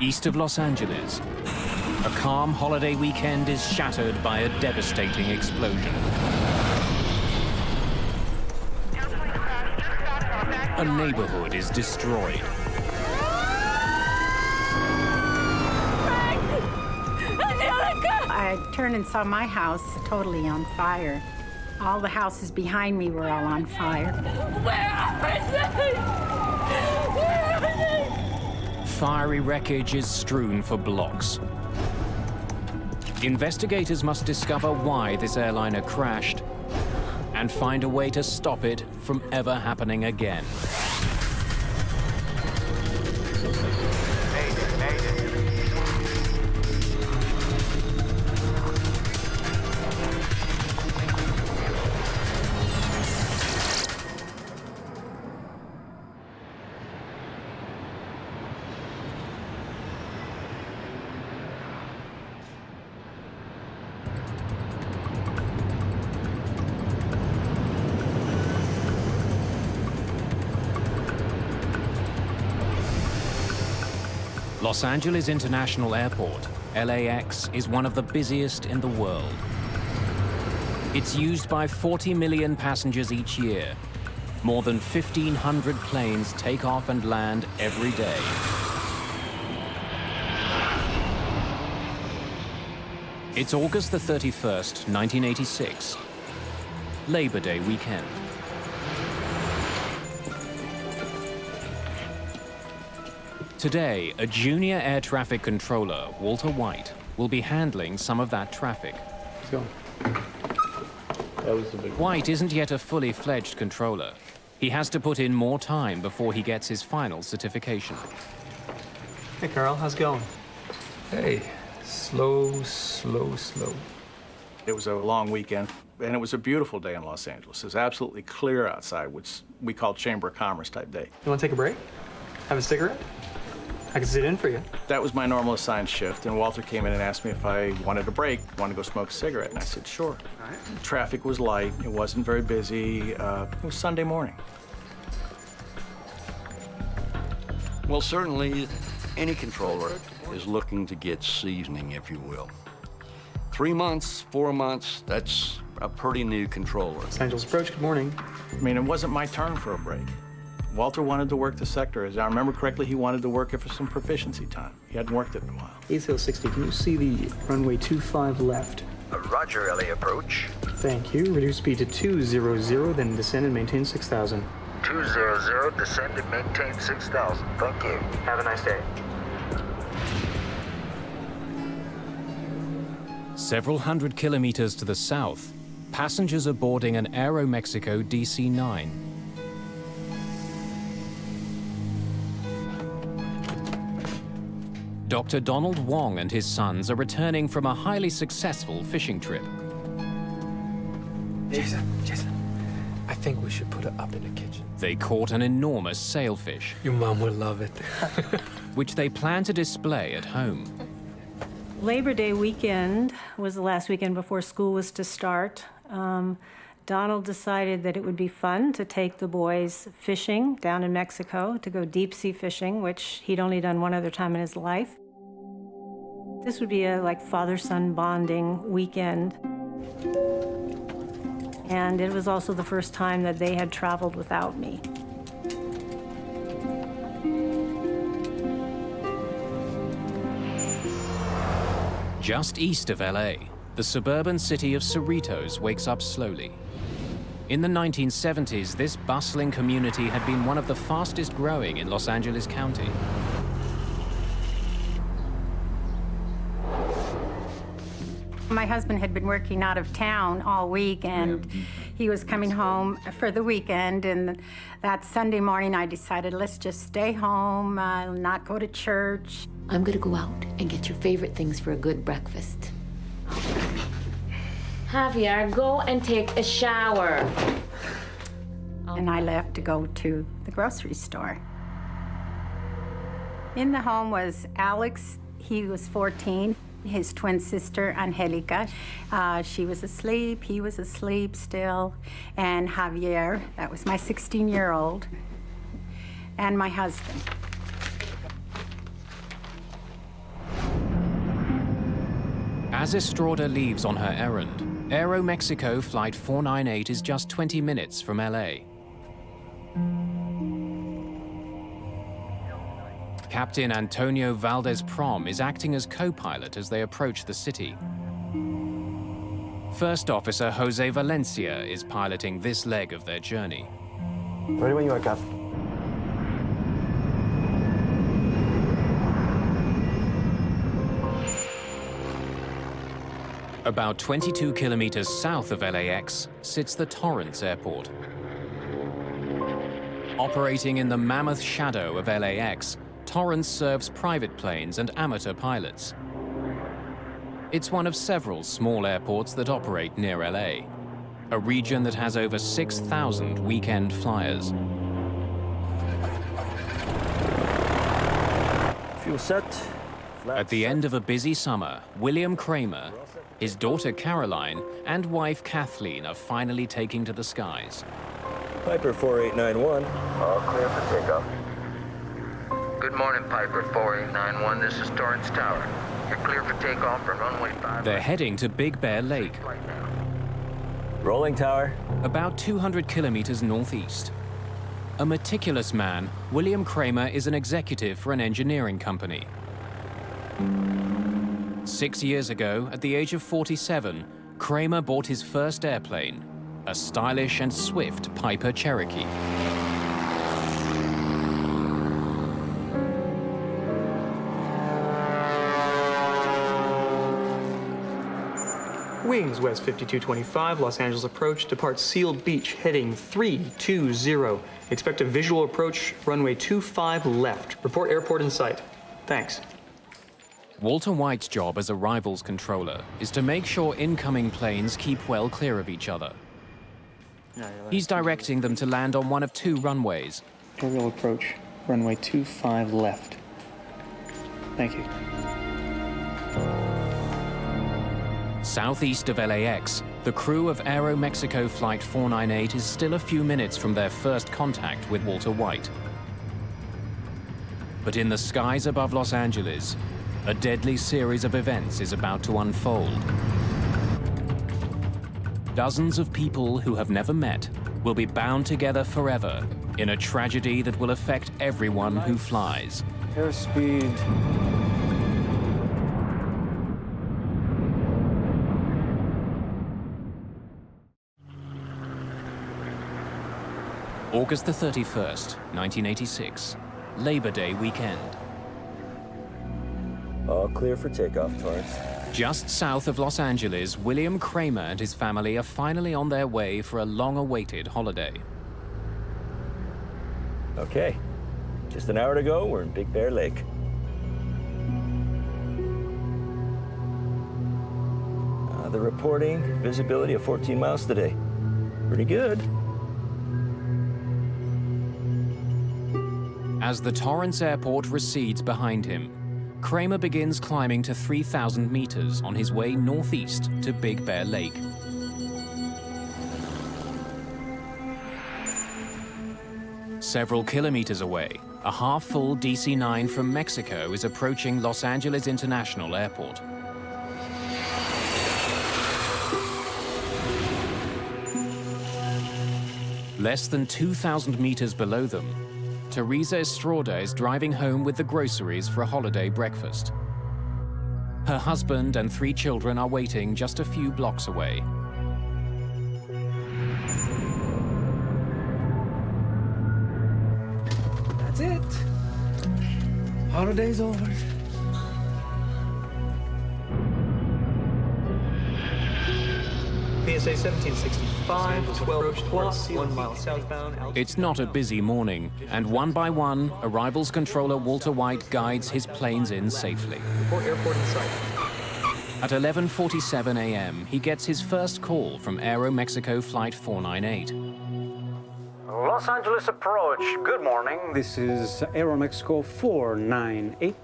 East of Los Angeles, a calm holiday weekend is shattered by a devastating explosion. A neighborhood is destroyed. I turned and saw my house totally on fire. All the houses behind me were all on fire. Where are they? Where are they? Fiery wreckage is strewn for blocks. Investigators must discover why this airliner crashed and find a way to stop it from ever happening again. Mayday, Mayday. Los Angeles International Airport, LAX, is one of the busiest in the world. It's used by 40 million passengers each year. More than 1,500 planes take off and land every day. It's August the 31st, 1986, Labor Day weekend. Today, a junior air traffic controller, Walter White, will be handling some of that traffic. Let's go. That was the big one. White isn't yet a fully fledged controller. He has to put in more time before he gets his final certification. Hey, Carl, how's it going? Hey, slow, slow, slow. It was a long weekend, and it was a beautiful day in Los Angeles. It was absolutely clear outside, which we call Chamber of Commerce type day. You want to take a break? Have a cigarette? I can sit in for you. That was my normal assigned shift, and Walter came in and asked me if I wanted a break, wanted to go smoke a cigarette, and I said, sure. All right. Traffic was light, it wasn't very busy, it was Sunday morning. Well, certainly, any controller is looking to get seasoning, if you will. 3 months, 4 months, that's a pretty new controller. Los Angeles Approach, good morning. I mean, it wasn't my turn for a break. Walter wanted to work the sector. As I remember correctly, he wanted to work it for some proficiency time. He hadn't worked it in a while. East Hill 60, can you see the runway 25 left? Roger, LA Approach. Thank you. Reduce speed to 200, then descend and maintain 6,000. 200, descend and maintain 6,000. Thank you. Have a nice day. Several hundred kilometers to the south, passengers are boarding an Aeromexico DC-9. Dr. Donald Wong and his sons are returning from a highly successful fishing trip. Jason, I think we should put it up in the kitchen. They caught an enormous sailfish, Your mom would love it. which they plan to display at home. Labor Day weekend was the last weekend before school was to start. Donald decided that it would be fun to take the boys fishing down in Mexico, to go deep sea fishing, which he'd only done one other time in his life. This would be a father-son bonding weekend. And it was also the first time that they had traveled without me. Just east of LA, the suburban city of Cerritos wakes up slowly. In the 1970s, this bustling community had been one of the fastest growing in Los Angeles County. My husband had been working out of town all week, and he was coming home for the weekend. And that Sunday morning, I decided, let's just stay home, not go to church. I'm gonna go out and get your favorite things for a good breakfast. Javier, go and take a shower. And I left to go to the grocery store. In the home was Alex. He was 14. His twin sister, Angelica. She was asleep. He was asleep still. And Javier, that was my 16-year-old, and my husband. As Estrada leaves on her errand, Aeromexico Flight 498 is just 20 minutes from LA. Captain Antonio Valdez-Prom is acting as co-pilot as they approach the city. First Officer Jose Valencia is piloting this leg of their journey. Ready when you are, Cap. About 22 kilometers south of LAX sits the Torrance Airport. Operating in the mammoth shadow of LAX, Torrance serves private planes and amateur pilots. It's one of several small airports that operate near LA, a region that has over 6,000 weekend flyers. Fuel set. At the end of a busy summer, William Kramer, his daughter Caroline, and wife Kathleen are finally taking to the skies. Piper 4891. All clear for takeoff. Good morning, Piper 4891. This is Torrance Tower. You're clear for takeoff from runway 5. They're heading to Big Bear Lake, Rolling tower. about 200 kilometers northeast. A meticulous man, William Kramer is an executive for an engineering company. 6 years ago, at the age of 47, Kramer bought his first airplane, a stylish and swift Piper Cherokee. Wings West 5225, Los Angeles approach, depart Sealed Beach, heading 320. Expect a visual approach, runway 25 left. Report airport in sight. Thanks. Walter White's job as arrivals controller is to make sure incoming planes keep well clear of each other. He's directing them to land on one of two runways. Aerial approach, runway 25 left. Thank you. Southeast of LAX, the crew of Aeromexico Flight 498 is still a few minutes from their first contact with Walter White. But in the skies above Los Angeles, a deadly series of events is about to unfold. Dozens of people who have never met will be bound together forever in a tragedy that will affect everyone who flies. Airspeed. August the 31st, 1986, Labor Day weekend. All clear for takeoff, Torrance. Just south of Los Angeles, William Kramer and his family are finally on their way for a long-awaited holiday. Okay. Just an hour to go, we're in Big Bear Lake. They're reporting visibility of 14 miles today. Pretty good. As the Torrance Airport recedes behind him, Kramer begins climbing to 3,000 meters on his way northeast to Big Bear Lake. Several kilometers away, a half-full DC-9 from Mexico is approaching Los Angeles International Airport. Less than 2,000 meters below them, Teresa Estrada is driving home with the groceries for a holiday breakfast. Her husband and 3 children are waiting just a few blocks away. That's it. Holiday's over. PSA 1765, 12 plus, 1 mile southbound. It's not a busy morning, and one by one, arrivals controller Walter White guides his planes in safely. Report airport in sight. At 11:47 a.m., he gets his first call from Aeromexico Flight 498. Los Angeles approach, good morning. This is Aeromexico 498.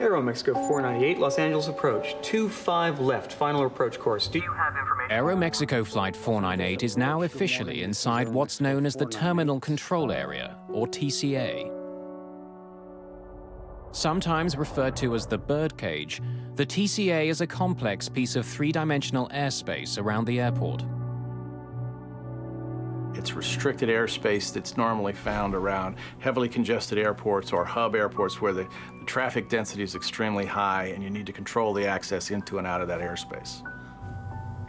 Aeromexico 498, Los Angeles approach, 25 left, final approach course. Do you have information? Aeromexico Flight 498 is now officially inside what's known as the Terminal Control Area, or TCA. Sometimes referred to as the birdcage, the TCA is a complex piece of three-dimensional airspace around the airport. It's restricted airspace that's normally found around heavily congested airports or hub airports where the traffic density is extremely high and you need to control the access into and out of that airspace.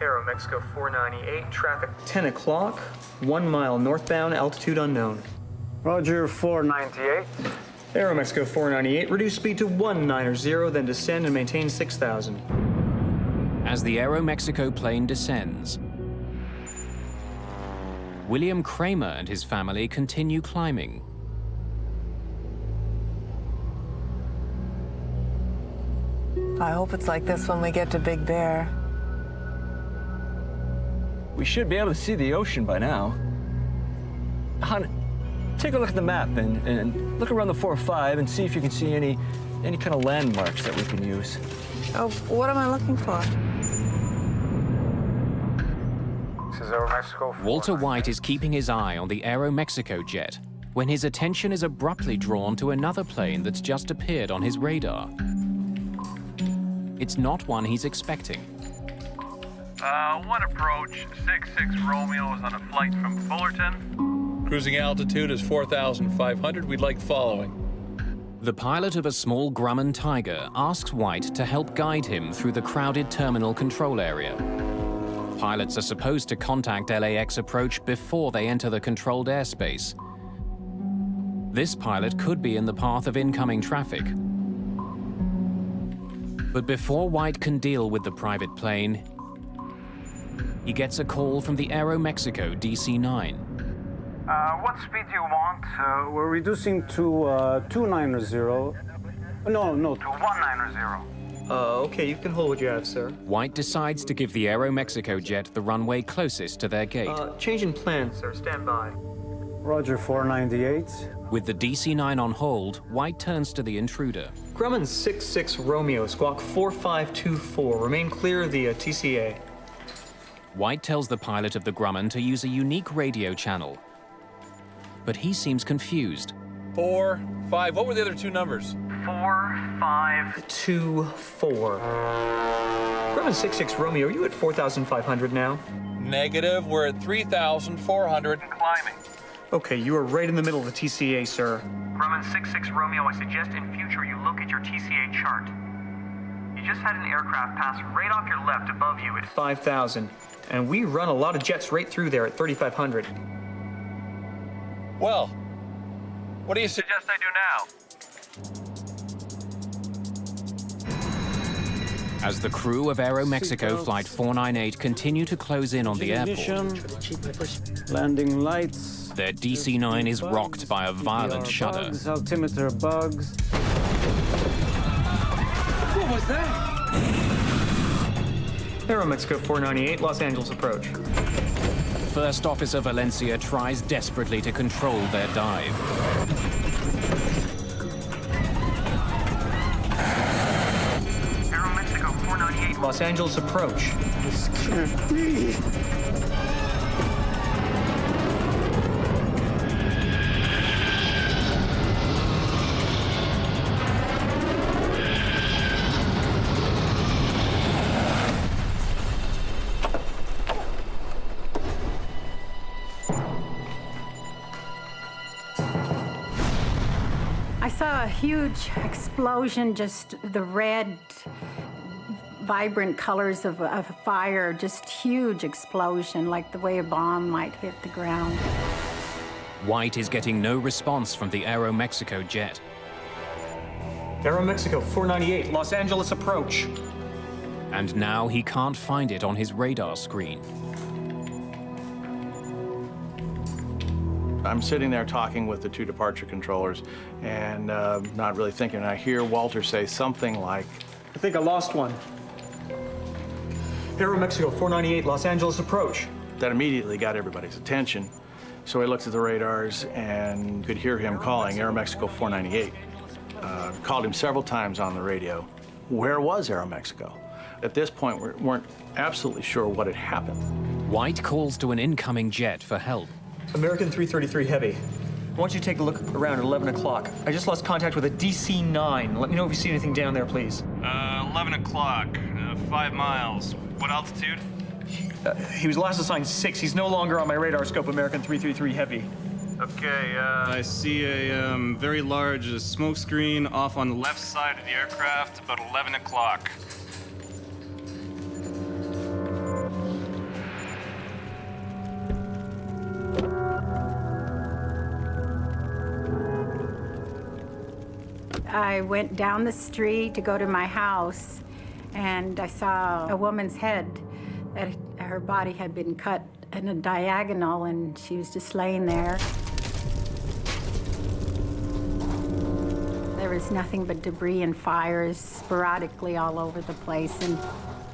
Aeromexico 498, traffic 10 o'clock, 1 mile northbound, altitude unknown. Roger, 498. Aeromexico 498, reduce speed to 190, then descend and maintain 6,000. As the Aeromexico plane descends, William Kramer and his family continue climbing. I hope it's like this when we get to Big Bear. We should be able to see the ocean by now. Hon, take a look at the map and look around the 4-5 and see if you can see any kind of landmarks that we can use. Oh, what am I looking for? This is Aeromexico. Walter White is keeping his eye on the Aeromexico jet when his attention is abruptly drawn to another plane that's just appeared on his radar. It's not one he's expecting. One approach, 66 Romeo is on a flight from Fullerton. Cruising altitude is 4,500. We'd like following. The pilot of a small Grumman Tiger asks White to help guide him through the crowded terminal control area. Pilots are supposed to contact LAX approach before they enter the controlled airspace. This pilot could be in the path of incoming traffic. But before White can deal with the private plane, he gets a call from the Aeromexico DC-9. What speed do you want? We're reducing to 290. No, to 190. Okay, you can hold what you have, sir. White decides to give the Aeromexico jet the runway closest to their gate. Change in plan, sir. Stand by. Roger, 498. With the DC-9 on hold, White turns to the intruder. Grumman 66 Romeo, squawk 4524. Remain clear of the TCA. White tells the pilot of the Grumman to use a unique radio channel. But he seems confused. 4, 5. What were the other two numbers? 4524. Grumman 66 Romeo, are you at 4,500 now? Negative. We're at 3,400 and climbing. Okay, you are right in the middle of the TCA, sir. Grumman 66 Romeo, I suggest in future you look at your TCA chart. You just had an aircraft pass right off your left above you at 5,000. And we run a lot of jets right through there at 3,500. Well, what do you suggest I do now? As the crew of Aeromexico Flight 498 continue to close in on the airport, Landing lights. their DC-9 is rocked by a violent shudder. Bugs, altimeter bugs. What was that? Aeromexico 498, Los Angeles approach. First Officer Valencia tries desperately to control their dive. Aeromexico 498. Los Angeles approach. This can't be. I saw a huge explosion, just the red, vibrant colors of a fire, just huge explosion, like the way a bomb might hit the ground. White is getting no response from the Aeromexico jet. Aeromexico 498, Los Angeles approach. And now he can't find it on his radar screen. I'm sitting there talking with the two departure controllers and not really thinking. And I hear Walter say something like, I think I lost one. Aeromexico 498, Los Angeles approach. That immediately got everybody's attention. So I looked at the radars and could hear him calling Aeromexico 498. Called him several times on the radio. Where was Aeromexico? At this point, we weren't absolutely sure what had happened. White calls to an incoming jet for help. American 333 Heavy. I want you to take a look around at 11 o'clock. I just lost contact with a DC-9. Let me know if you see anything down there, please. 11 o'clock, 5 miles. What altitude? He was last assigned 6. He's no longer on my radar scope, American 333 Heavy. Okay, I see a very large smoke screen off on the left side of the aircraft, about 11 o'clock. I went down the street to go to my house, and I saw a woman's head. Her body had been cut in a diagonal, and she was just laying there. There was nothing but debris and fires sporadically all over the place, and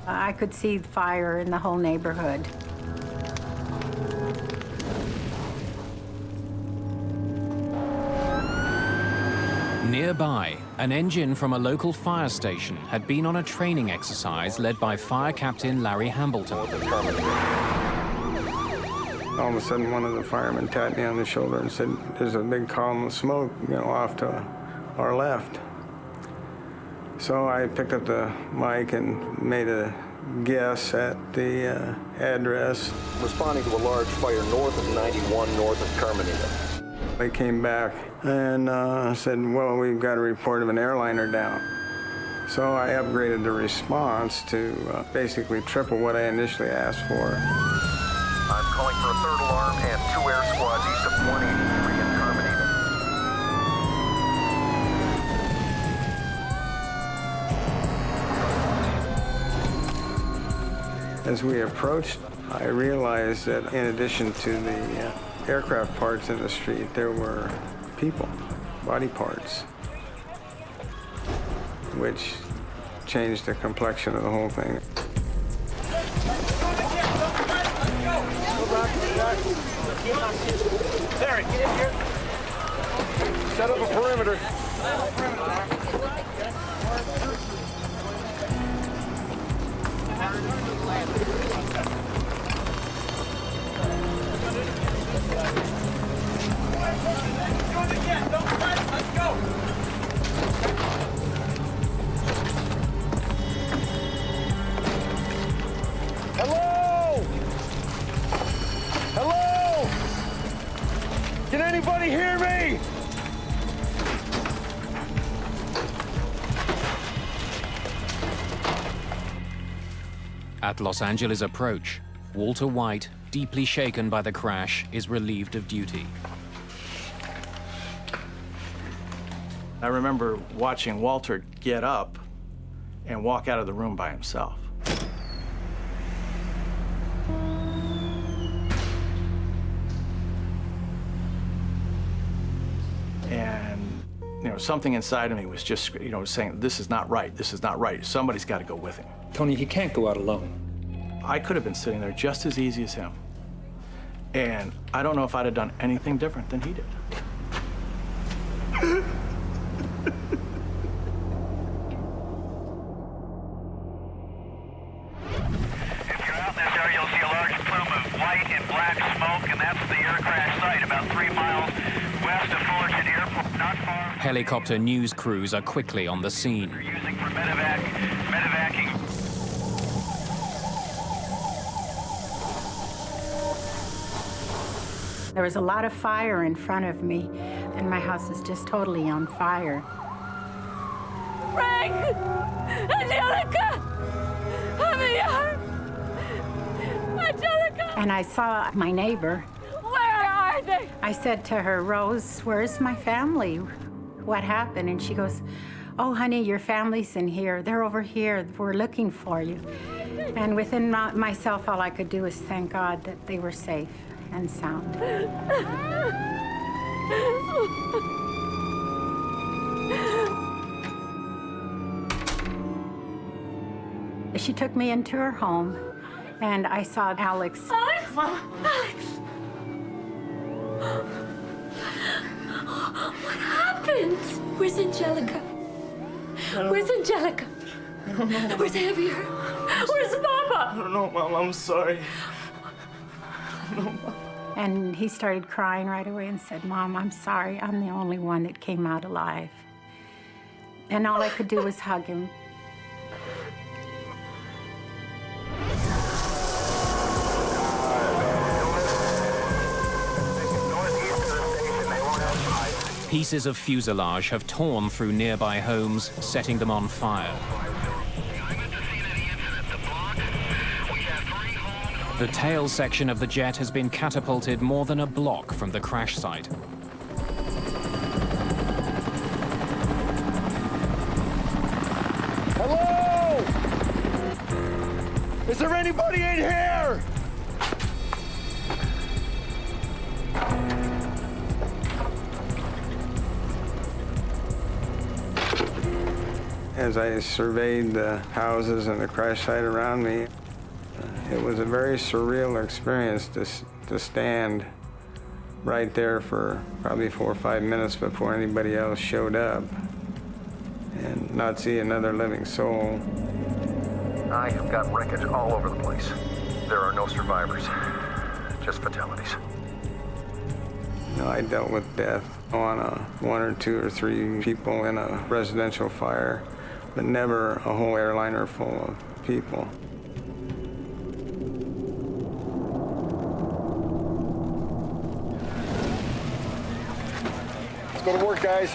I could see fire in the whole neighborhood. Nearby, an engine from a local fire station had been on a training exercise led by Fire Captain Larry Hambleton. All of a sudden, one of the firemen tapped me on the shoulder and said, "There's a big column of smoke, off to our left." So I picked up the mic and made a guess at the address. Responding to a large fire north of 91 north of Terminator. They came back and said, "Well, we've got a report of an airliner down." So I upgraded the response to basically triple what I initially asked for. I'm calling for a third alarm and 2 air squads east of 183 in Terminator. As we approached, I realized that in addition to the aircraft parts in the street, there were people, body parts, which changed the complexion of the whole thing. Derek, get in here. Set up a perimeter. Hello? Hello? Can anybody hear me? At Los Angeles approach, Walter White, deeply shaken by the crash, is relieved of duty. I remember watching Walter get up and walk out of the room by himself. And, something inside of me was just, saying, this is not right, this is not right. Somebody's got to go with him. Tony, he can't go out alone. I could have been sitting there just as easy as him. And I don't know if I'd have done anything different than he did. Helicopter news crews are quickly on the scene. Using for medevacing. There was a lot of fire in front of me, and my house was just totally on fire. Frank! Angelica! Javier! Angelica! And I saw my neighbor. Where are they? I said to her, "Rose, where's my family? What happened?" And she goes, "Oh, honey, your family's in here. They're over here. We're looking for you." And within myself, all I could do was thank God that they were safe and sound. She took me into her home, and I saw Alex. Alex? Alex! What happened? Where's Angelica? Where's Angelica? I don't know. Where's Javier? Where's Papa? I don't know, Mom. I'm sorry. I don't know, Mom. And he started crying right away and said, "Mom, I'm sorry. I'm the only one that came out alive." And all I could do was hug him. Pieces of fuselage have torn through nearby homes, setting them on fire. The tail section of the jet has been catapulted more than a block from the crash site. Hello? Is there anybody in here? As I surveyed the houses and the crash site around me, it was a very surreal experience to stand right there for probably 4 or 5 minutes before anybody else showed up and not see another living soul. I have got wreckage all over the place. There are no survivors, just fatalities. You know, I dealt with death on 1 or 2 or 3 people in a residential fire, but never a whole airliner full of people. Let's go to work, guys.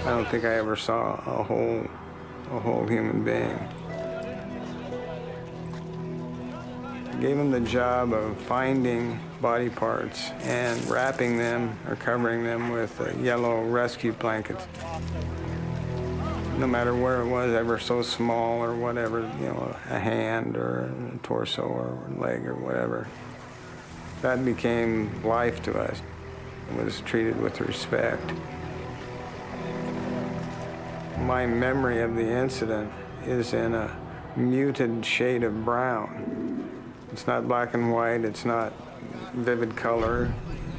I don't think I ever saw a whole human being. I gave him the job of finding body parts and wrapping them or covering them with yellow rescue blankets. No matter where it was, ever so small or whatever, you know, a hand or a torso or a leg or whatever. That became life to us. It was treated with respect. My memory of the incident is in a muted shade of brown. It's not black and white, it's not vivid color.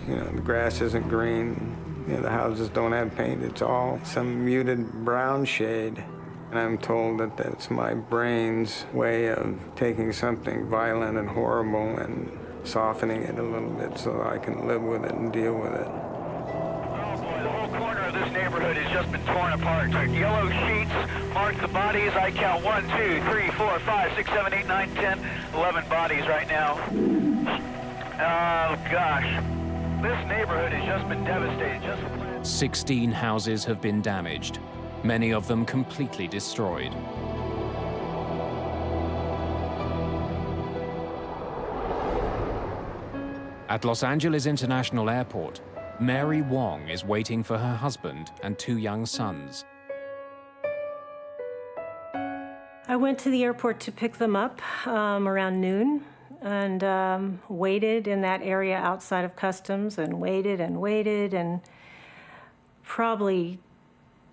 You know, the grass isn't green, you know, the houses don't have paint. It's all some muted brown shade. And I'm told that that's my brain's way of taking something violent and horrible and softening it a little bit so I can live with it and deal with it. This neighborhood has just been torn apart. Yellow sheets mark the bodies. I count 1, 2, 3, 4, 5, 6, 7, 8, 9, 10, 11 bodies right now. Oh, gosh. This neighborhood has just been devastated. 16 houses have been damaged, many of them completely destroyed. At Los Angeles International Airport, Mary Wong is waiting for her husband and 2 young sons. I went to the airport to pick them up around noon and waited in that area outside of customs and waited and probably,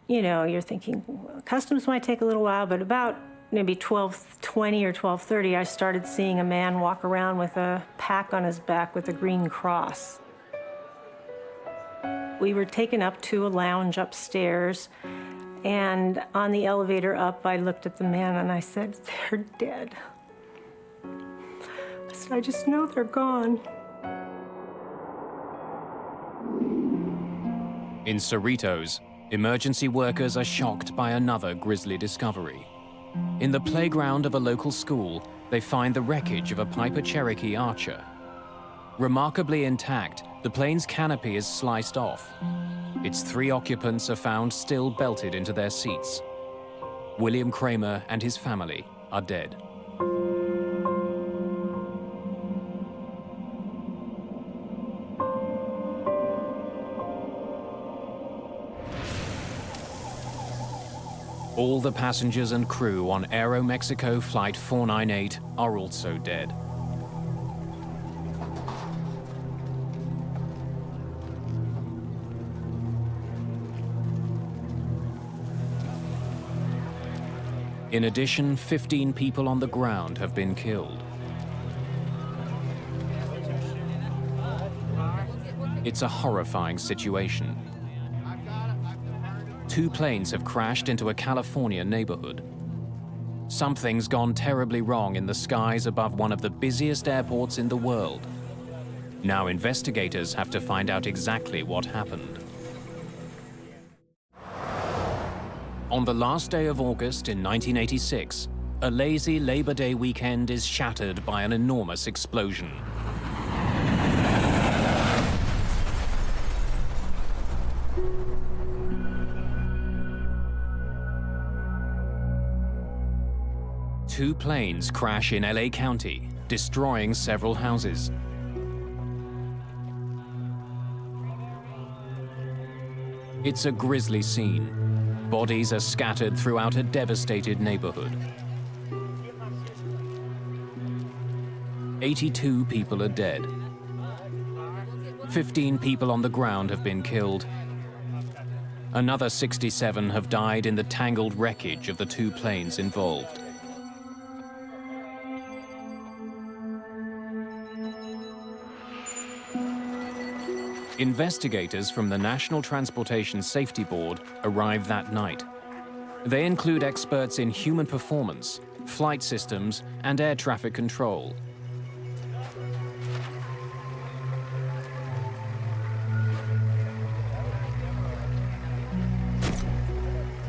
you know, you're thinking customs might take a little while, but about maybe 12:20 or 12:30, I started seeing a man walk around with a pack on his back with a green cross. We were taken up to a lounge upstairs, and on the elevator up, I looked at the man and I said, "They're dead." I said, "I just know they're gone." In Cerritos, emergency workers are shocked by another grisly discovery. In the playground of a local school, they find the wreckage of a Piper Cherokee Archer. Remarkably intact, the plane's canopy is sliced off. Its 3 occupants are found still belted into their seats. William Kramer and his family are dead. All the passengers and crew on Aeromexico Flight 498 are also dead. In addition, 15 people on the ground have been killed. It's a horrifying situation. 2 planes have crashed into a California neighborhood. Something's gone terribly wrong in the skies above one of the busiest airports in the world. Now investigators have to find out exactly what happened. On the last day of August in 1986, a lazy Labor Day weekend is shattered by an enormous explosion. Two planes crash in LA County, destroying several houses. It's a grisly scene. Bodies are scattered throughout a devastated neighborhood. 82 people are dead. 15 people on the ground have been killed. Another 67 have died in the tangled wreckage of the 2 planes involved. Investigators from the National Transportation Safety Board arrive that night. They include experts in human performance, flight systems, and air traffic control.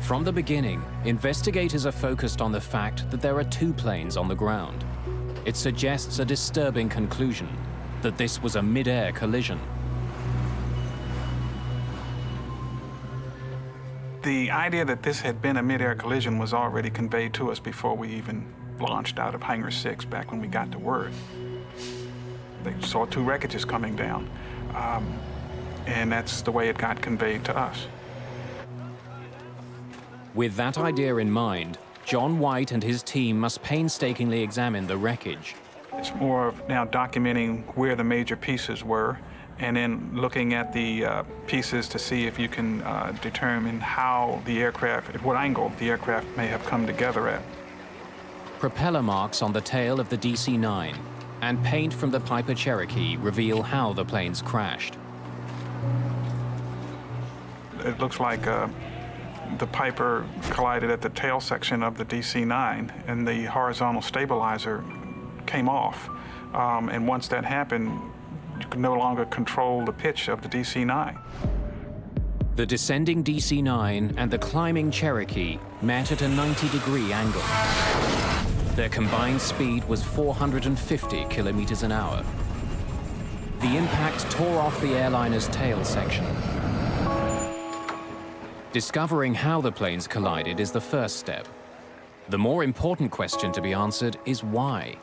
From the beginning, investigators are focused on the fact that there are 2 planes on the ground. It suggests a disturbing conclusion, that this was a mid-air collision. The idea that this had been a mid-air collision was already conveyed to us before we even launched out of Hangar 6 back when we got to word. They saw 2 wreckages coming down, and that's the way it got conveyed to us. With that idea in mind, John White and his team must painstakingly examine the wreckage. It's more of now documenting where the major pieces were, and then looking at the pieces to see if you can determine how the aircraft, at what angle the aircraft may have come together at. Propeller marks on the tail of the DC-9 and paint from the Piper Cherokee reveal how the planes crashed. It looks like the Piper collided at the tail section of the DC-9, and the horizontal stabilizer came off. And once that happened, you could no longer control the pitch of the DC-9. The descending DC-9 and the climbing Cherokee met at a 90-degree angle. Their combined speed was 450 kilometers an hour. The impact tore off the airliner's tail section. Discovering how the planes collided is the first step. The more important question to be answered is why.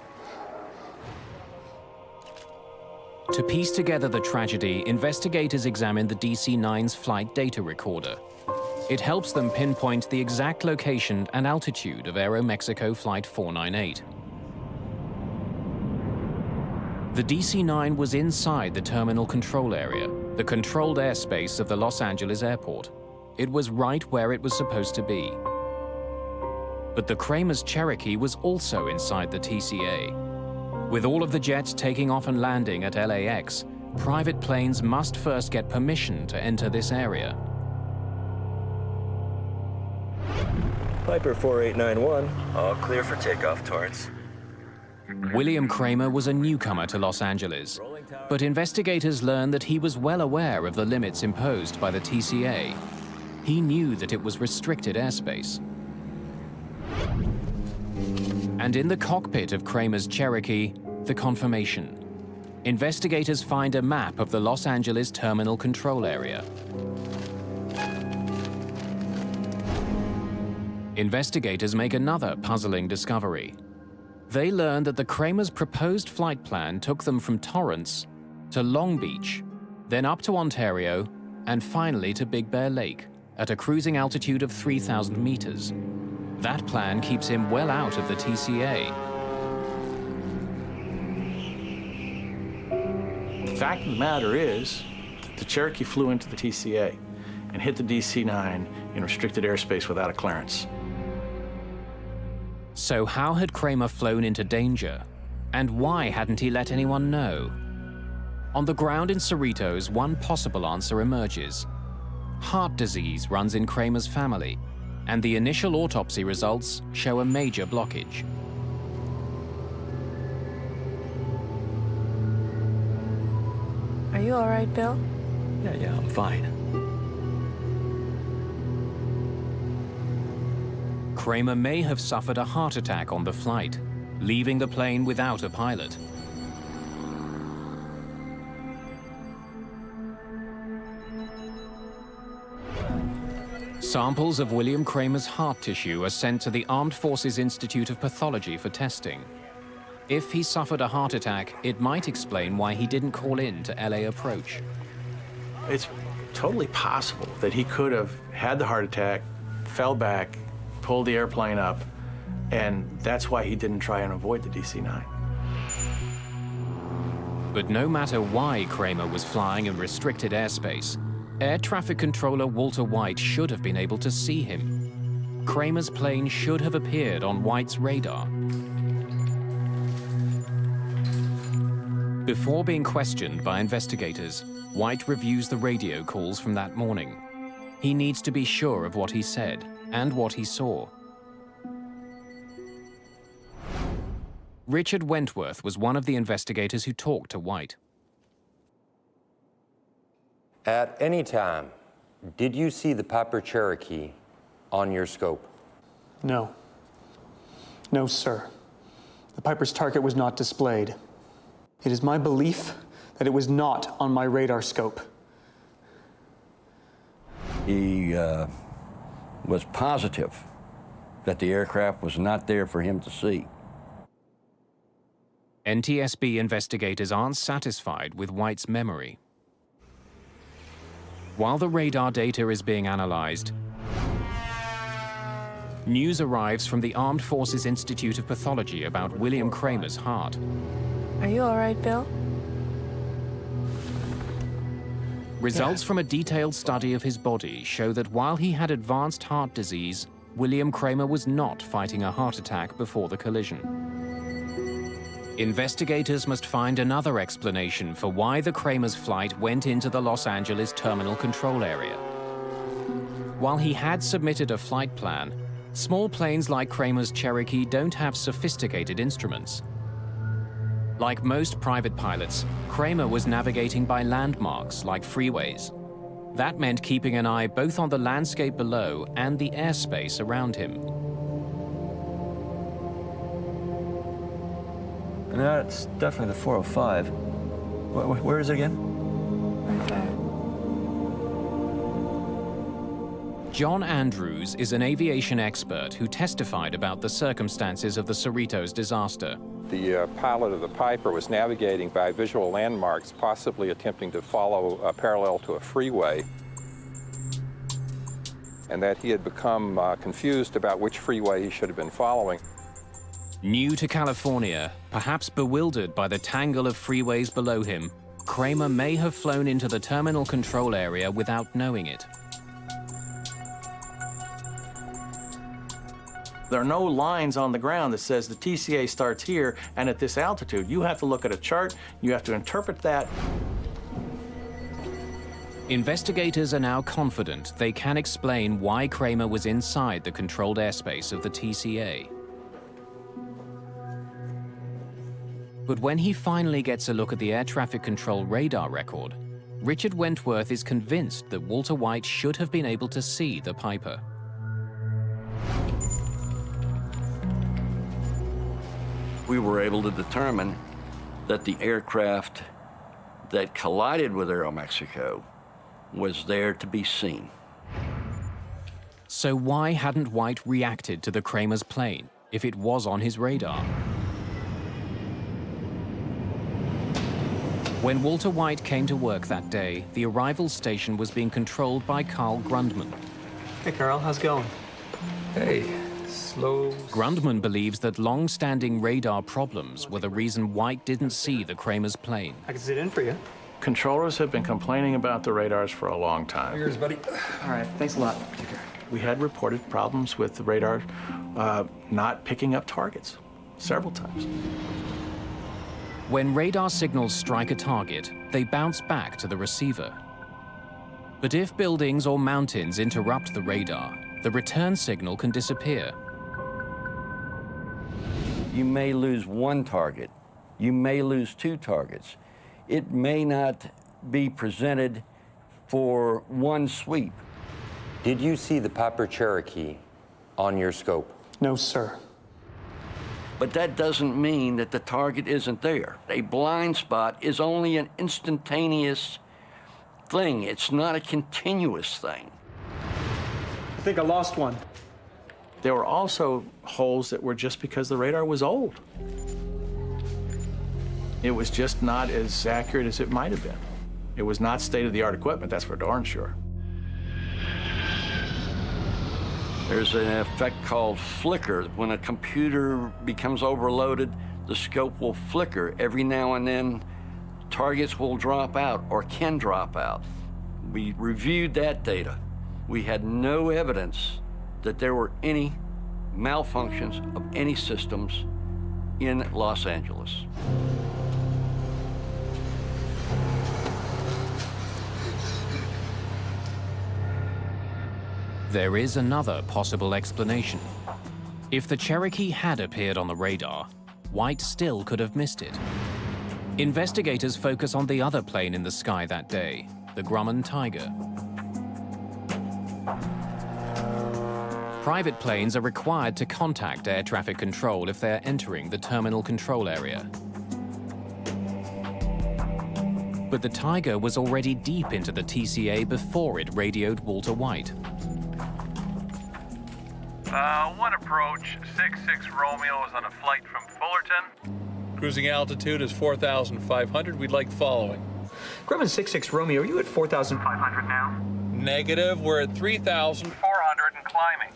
To piece together the tragedy, investigators examine the DC-9's flight data recorder. It helps them pinpoint the exact location and altitude of Aeromexico Flight 498. The DC-9 was inside the terminal control area, the controlled airspace of the Los Angeles airport. It was right where it was supposed to be. But the Kramer's Cherokee was also inside the TCA. With all of the jets taking off and landing at LAX, private planes must first get permission to enter this area. Piper 4891, all clear for takeoff, Torrance. William Kramer was a newcomer to Los Angeles, but investigators learned that he was well aware of the limits imposed by the TCA. He knew that it was restricted airspace. And in the cockpit of Kramer's Cherokee, the confirmation. Investigators find a map of the Los Angeles terminal control area. Investigators make another puzzling discovery. They learn that the Kramer's proposed flight plan took them from Torrance to Long Beach, then up to Ontario, and finally to Big Bear Lake, at a cruising altitude of 3,000 meters. That plan keeps him well out of the TCA. The fact of the matter is that the Cherokee flew into the TCA and hit the DC-9 in restricted airspace without a clearance. So how had Kramer flown into danger? And why hadn't he let anyone know? On the ground in Cerritos, one possible answer emerges. Heart disease runs in Kramer's family, and the initial autopsy results show a major blockage. Are you all right, Bill? Yeah, I'm fine. Kramer may have suffered a heart attack on the flight, leaving the plane without a pilot. Samples of William Kramer's heart tissue are sent to the Armed Forces Institute of Pathology for testing. If he suffered a heart attack, it might explain why he didn't call in to LA approach. It's totally possible that he could have had the heart attack, fell back, pulled the airplane up, and that's why he didn't try and avoid the DC-9. But no matter why Kramer was flying in restricted airspace, Air Traffic Controller Walter White should have been able to see him. Kramer's plane should have appeared on White's radar. Before being questioned by investigators, White reviews the radio calls from that morning. He needs to be sure of what he said and what he saw. Richard Wentworth was one of the investigators who talked to White. At any time, did you see the Piper Cherokee on your scope? No. No, sir. The Piper's target was not displayed. It is my belief that it was not on my radar scope. He was positive that the aircraft was not there for him to see. NTSB investigators aren't satisfied with White's memory. While the radar data is being analyzed, news arrives from the Armed Forces Institute of Pathology about William Kramer's heart. Are you all right, Bill? Results from a detailed study of his body show that while he had advanced heart disease, William Kramer was not fighting a heart attack before the collision. Investigators must find another explanation for why the Kramer's flight went into the Los Angeles terminal control area. While he had submitted a flight plan, small planes like Kramer's Cherokee don't have sophisticated instruments. Like most private pilots, Kramer was navigating by landmarks like freeways. That meant keeping an eye both on the landscape below and the airspace around him. That's definitely the 405. Where is it again? Right there. John Andrews is an aviation expert who testified about the circumstances of the Cerritos disaster. The pilot of the Piper was navigating by visual landmarks, possibly attempting to follow parallel to a freeway, and that he had become confused about which freeway he should have been following. New to California, perhaps bewildered by the tangle of freeways below him, Kramer may have flown into the terminal control area without knowing it. There are no lines on the ground that says the TCA starts here and at this altitude. You have to look at a chart, you have to interpret that. Investigators are now confident they can explain why Kramer was inside the controlled airspace of the TCA. But when he finally gets a look at the air traffic control radar record, Richard Wentworth is convinced that Walter White should have been able to see the Piper. We were able to determine that the aircraft that collided with Aeromexico was there to be seen. So why hadn't White reacted to the Kramer's plane if it was on his radar? When Walter White came to work that day, the arrival station was being controlled by Carl Grundman. Hey, Carl, how's it going? Hey, slow. Grundman believes that long-standing radar problems were the reason White didn't see the Kramer's plane. I can sit in for you. Controllers have been complaining about the radars for a long time. Yours, buddy. All right, thanks a lot. Take care. We had reported problems with the radar not picking up targets several times. When radar signals strike a target, they bounce back to the receiver. But if buildings or mountains interrupt the radar, the return signal can disappear. You may lose one target. You may lose two targets. It may not be presented for one sweep. Did you see the Piper Cherokee on your scope? No, sir. But that doesn't mean that the target isn't there. A blind spot is only an instantaneous thing. It's not a continuous thing. I think I lost one. There were also holes that were just because the radar was old. It was just not as accurate as it might have been. It was not state-of-the-art equipment, that's for darn sure. There's an effect called flicker. When a computer becomes overloaded, the scope will flicker. Every now and then, targets will drop out or can drop out. We reviewed that data. We had no evidence that there were any malfunctions of any systems in Los Angeles. There is another possible explanation. If the Cherokee had appeared on the radar, White still could have missed it. Investigators focus on the other plane in the sky that day, the Grumman Tiger. Private planes are required to contact air traffic control if they're entering the terminal control area. But the Tiger was already deep into the TCA before it radioed Walter White. One approach, 66 Romeo is on a flight from Fullerton. Cruising altitude is 4,500. We'd like following. Grumman 66 Romeo, are you at 4,500 now? Negative. We're at 3,400 and climbing.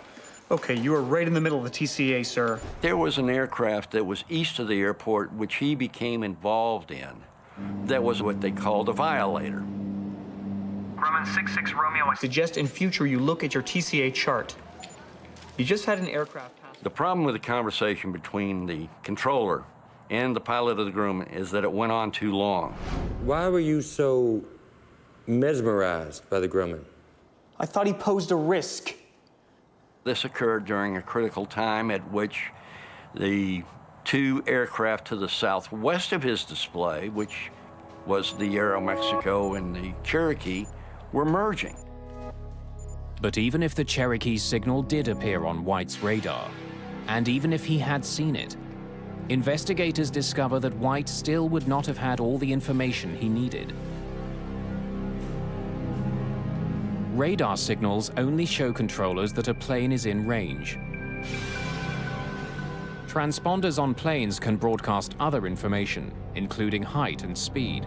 Okay, you are right in the middle of the TCA, sir. There was an aircraft that was east of the airport, which he became involved in. That was what they called a violator. Grumman 66 Romeo, I suggest in future you look at your TCA chart. You just had an aircraft pass. The problem with the conversation between the controller and the pilot of the Grumman is that it went on too long. Why were you so mesmerized by the Grumman? I thought he posed a risk. This occurred during a critical time at which the two aircraft to the southwest of his display, which was the Aeromexico and the Cherokee, were merging. But even if the Cherokee's signal did appear on White's radar, and even if he had seen it, investigators discover that White still would not have had all the information he needed. Radar signals only show controllers that a plane is in range. Transponders on planes can broadcast other information, including height and speed.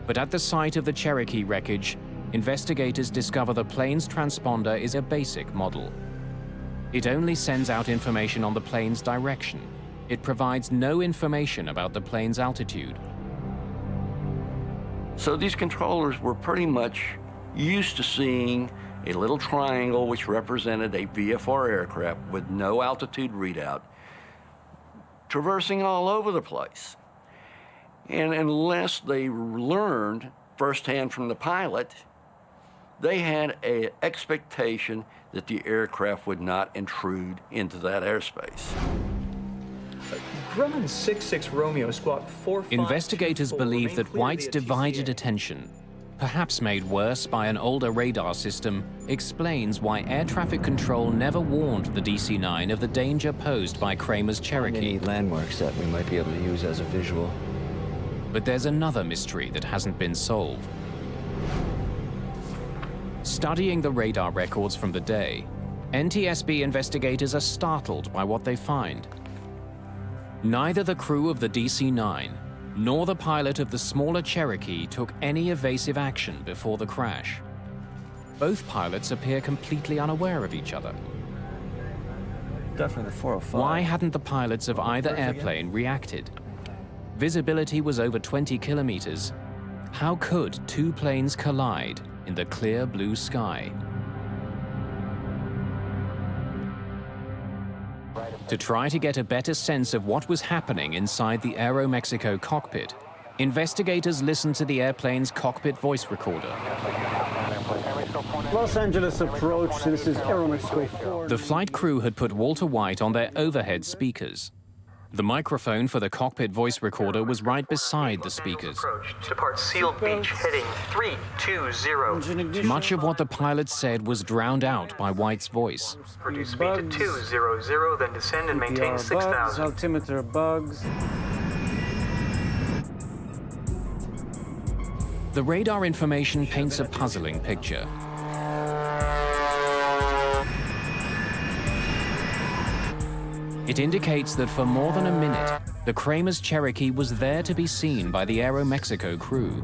But at the site of the Cherokee wreckage, investigators discover the plane's transponder is a basic model. It only sends out information on the plane's direction. It provides no information about the plane's altitude. So these controllers were pretty much used to seeing a little triangle which represented a VFR aircraft with no altitude readout, traversing all over the place. And unless they learned firsthand from the pilot, they had an expectation that the aircraft would not intrude into that airspace. Grumman 66 Romeo, squawk 4524. Investigators believe that Remain White's clear via divided TCA. attention, perhaps made worse by an older radar system, explains why air traffic control never warned the DC-9 of the danger posed by Kramer's Cherokee. Any landmarks that we might be able to use as a visual. But there's another mystery that hasn't been solved. Studying the radar records from the day, NTSB investigators are startled by what they find. Neither the crew of the DC-9 nor the pilot of the smaller Cherokee took any evasive action before the crash. Both pilots appear completely unaware of each other. Definitely the 405. Why hadn't the pilots of either airplane reacted? Visibility was over 20 kilometers. How could two planes collide in the clear blue sky? To try to get a better sense of what was happening inside the Aeromexico cockpit, investigators listened to the airplane's cockpit voice recorder. Los Angeles approach, this is Aeromexico 4. The flight crew had put Walter White on their overhead speakers. The microphone for the cockpit voice recorder was right beside the speakers. Depart Seal Beach, heading 320. Much of what the pilot said was drowned out by White's voice. Reduce speed to 200, then descend and maintain 6,000. Altimeter bugs. The radar information paints a puzzling picture. It indicates that for more than a minute, the Kramer's Cherokee was there to be seen by the Aeromexico crew.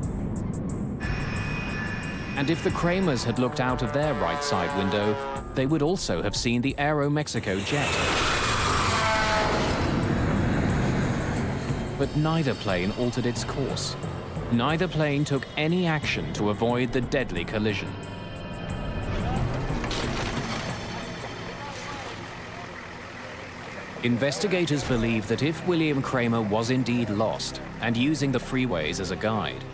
And if the Kramers had looked out of their right side window, they would also have seen the Aeromexico jet. But neither plane altered its course. Neither plane took any action to avoid the deadly collision. Investigators believe that if William Kramer was indeed lost and using the freeways as a guide,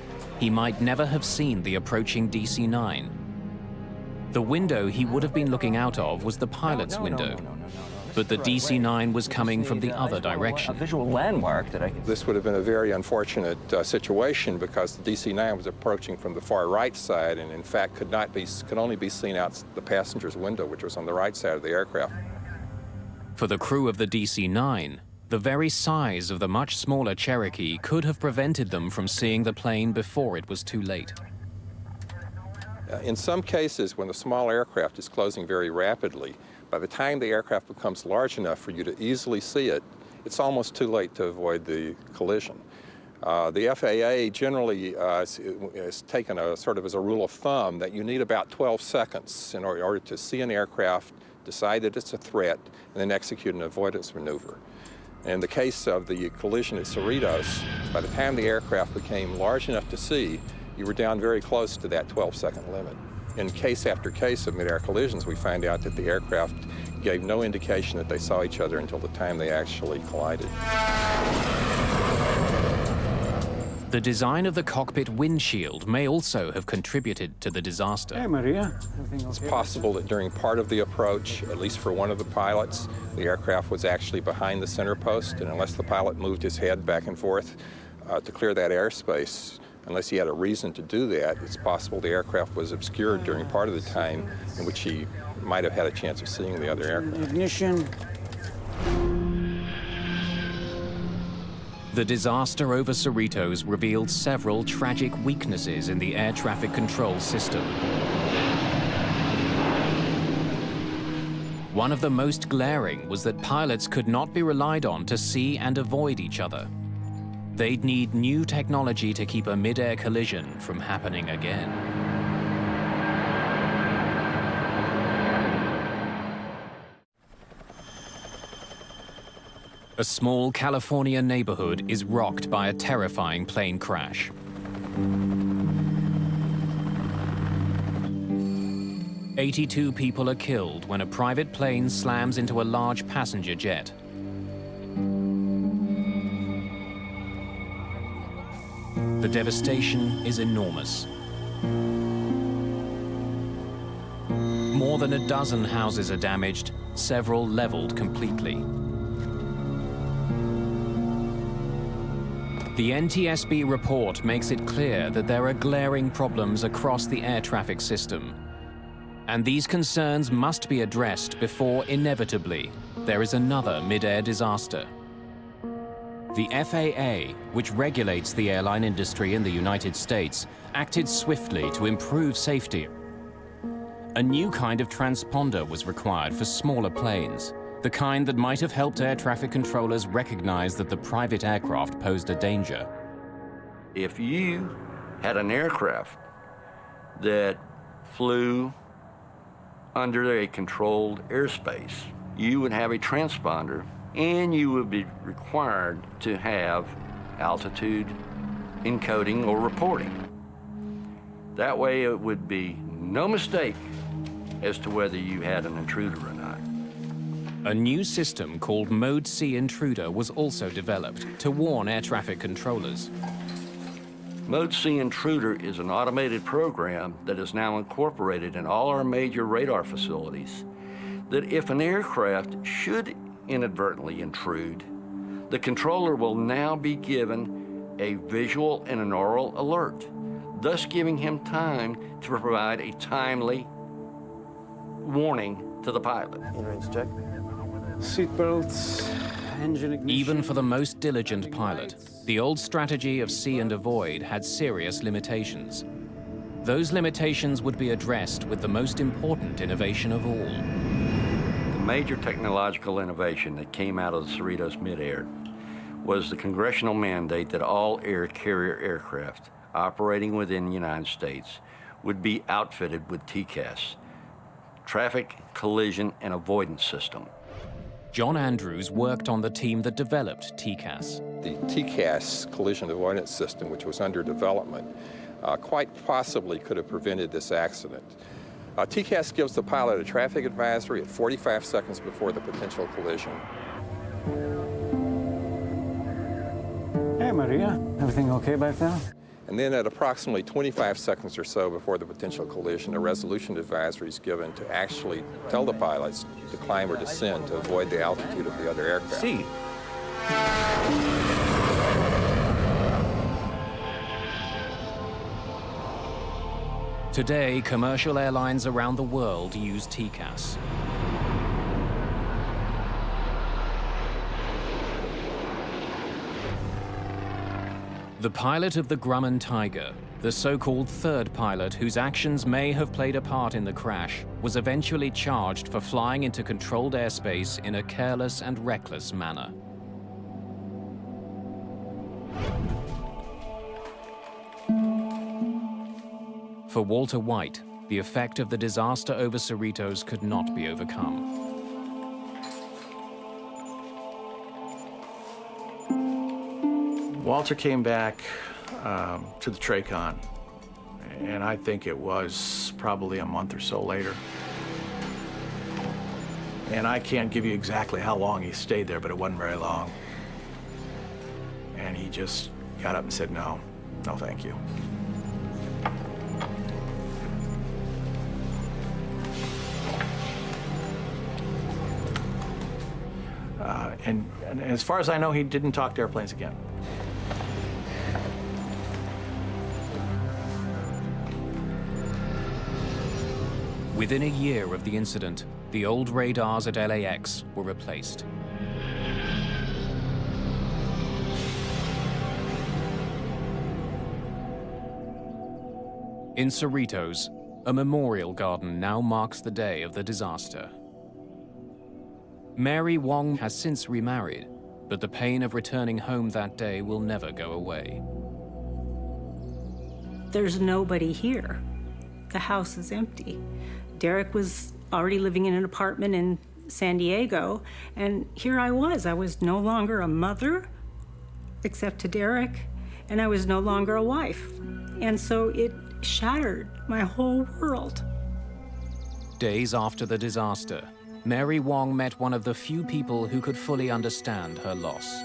he might never have seen the approaching DC-9. The window he would have been looking out of was the pilot's window, but the DC-9 was coming from the other direction. A visual landmark that I can... This would have been a very unfortunate situation because the DC-9 was approaching from the far right side and in fact could only be seen out the passenger's window, which was on the right side of the aircraft. For the crew of the DC-9, the very size of the much smaller Cherokee could have prevented them from seeing the plane before it was too late. In some cases, when the small aircraft is closing very rapidly, by the time the aircraft becomes large enough for you to easily see it, it's almost too late to avoid the collision. The FAA generally has taken a sort of as a rule of thumb that you need about 12 seconds in order to see an aircraft, decide that it's a threat, and then execute an avoidance maneuver. In the case of the collision at Cerritos, by the time the aircraft became large enough to see, you were down very close to that 12-second limit. In case after case of mid-air collisions, we find out that the aircraft gave no indication that they saw each other until the time they actually collided. The design of the cockpit windshield may also have contributed to the disaster. Hey, Maria. It's possible that during part of the approach, at least for one of the pilots, the aircraft was actually behind the center post, and unless the pilot moved his head back and forth to clear that airspace, unless he had a reason to do that, it's possible the aircraft was obscured during part of the time in which he might have had a chance of seeing the other aircraft. Ignition. The disaster over Cerritos revealed several tragic weaknesses in the air traffic control system. One of the most glaring was that pilots could not be relied on to see and avoid each other. They'd need new technology to keep a mid-air collision from happening again. A small California neighborhood is rocked by a terrifying plane crash. 82 people are killed when a private plane slams into a large passenger jet. The devastation is enormous. More than a dozen houses are damaged, several leveled completely. The NTSB report makes it clear that there are glaring problems across the air traffic system. And these concerns must be addressed before, inevitably, there is another mid-air disaster. The FAA, which regulates the airline industry in the United States, acted swiftly to improve safety. A new kind of transponder was required for smaller planes, the kind that might have helped air traffic controllers recognize that the private aircraft posed a danger. If you had an aircraft that flew under a controlled airspace, you would have a transponder and you would be required to have altitude encoding or reporting. That way it would be no mistake as to whether you had an intruder or not. A new system called Mode C Intruder was also developed to warn air traffic controllers. Mode C Intruder is an automated program that is now incorporated in all our major radar facilities, that if an aircraft should inadvertently intrude, the controller will now be given a visual and an oral alert, thus giving him time to provide a timely warning to the pilot. In-range check. Seatbelts, engine ignition. Even for the most diligent pilot, the old strategy of see and avoid had serious limitations. Those limitations would be addressed with the most important innovation of all. The major technological innovation that came out of the Cerritos midair was the congressional mandate that all air carrier aircraft operating within the United States would be outfitted with TCAS, Traffic Collision and Avoidance System. John Andrews worked on the team that developed TCAS. The TCAS collision avoidance system, which was under development, quite possibly could have prevented this accident. TCAS gives the pilot a traffic advisory at 45 seconds before the potential collision. Hey, Maria. Everything okay back there? And then at approximately 25 seconds or so before the potential collision, a resolution advisory is given to actually tell the pilots to climb or descend to avoid the altitude of the other aircraft. See. Today, commercial airlines around the world use TCAS. The pilot of the Grumman Tiger, the so-called third pilot whose actions may have played a part in the crash, was eventually charged for flying into controlled airspace in a careless and reckless manner. For Walter White, the effect of the disaster over Cerritos could not be overcome. Walter came back to the TRACON, and I think it was probably a month or so later. And I can't give you exactly how long he stayed there, but it wasn't very long. And he just got up and said, no, no thank you. And as far as I know, he didn't talk to airplanes again. Within a year of the incident, the old radars at LAX were replaced. In Cerritos, a memorial garden now marks the day of the disaster. Mary Wong has since remarried, but the pain of returning home that day will never go away. There's nobody here. The house is empty. Derek was already living in an apartment in San Diego, and here I was no longer a mother, except to Derek, and I was no longer a wife. And so it shattered my whole world. Days after the disaster, Mary Wong met one of the few people who could fully understand her loss.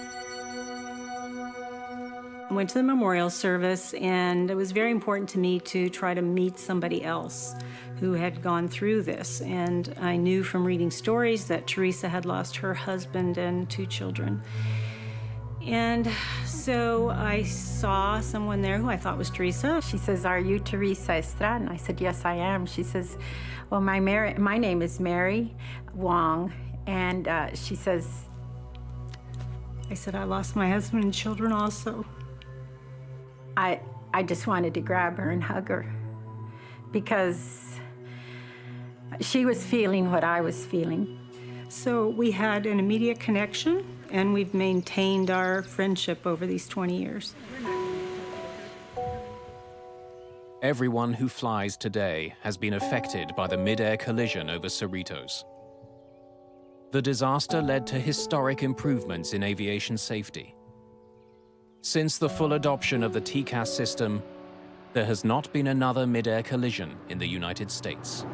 I went to the memorial service, and it was very important to me to try to meet somebody else who had gone through this. And I knew from reading stories that Teresa had lost her husband and 2 children. And so I saw someone there who I thought was Teresa. She says, "Are you Teresa Estrada?" And I said, "Yes, I am." She says, "Well, my name is Mary Wong." And she says, I said, "I lost my husband and children also." I just wanted to grab her and hug her because she was feeling what I was feeling. So we had an immediate connection, and we've maintained our friendship over these 20 years. Everyone who flies today has been affected by the mid-air collision over Cerritos. The disaster led to historic improvements in aviation safety. Since the full adoption of the TCAS system, there has not been another mid-air collision in the United States.